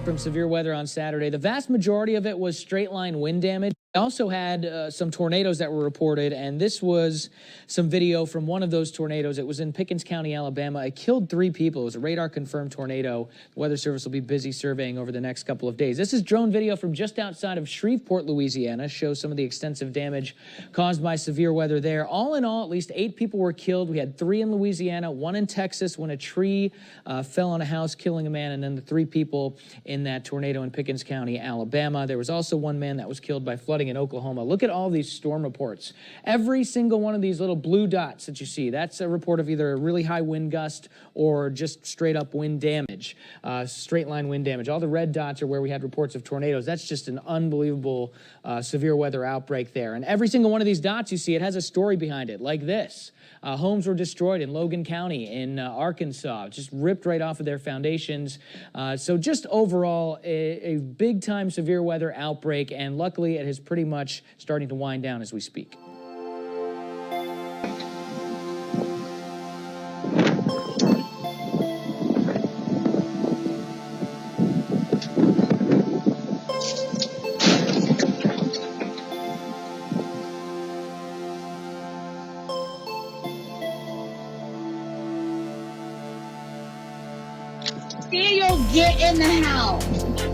From severe weather on Saturday. The vast majority of it was straight line wind damage. We also had some tornadoes that were reported, and this was some video from one of those tornadoes. It was in Pickens County, Alabama. It killed 3 people. It was a radar-confirmed tornado. The Weather Service will be busy surveying over the next couple of days. This is drone video from just outside of Shreveport, Louisiana. Shows some of the extensive damage caused by severe weather there. All in all, at least 8 people were killed. We had 3 in Louisiana, 1 in Texas when a tree fell on a house, killing a man, and then the 3 people in that tornado in Pickens County, Alabama. There was also 1 man that was killed by flooding in Oklahoma. Look at all these storm reports. Every single one of these little blue dots that you see, that's a report of either a really high wind gust or just straight up wind damage, straight line wind damage. All the red dots are where we had reports of tornadoes. That's just an unbelievable severe weather outbreak there. And every single one of these dots you see, it has a story behind it, like this. Homes were destroyed in Logan County in Arkansas, just ripped right off of their foundations. So just overall, a big-time severe weather outbreak, and luckily it is pretty much starting to wind down as we speak. Daniel, get in the house.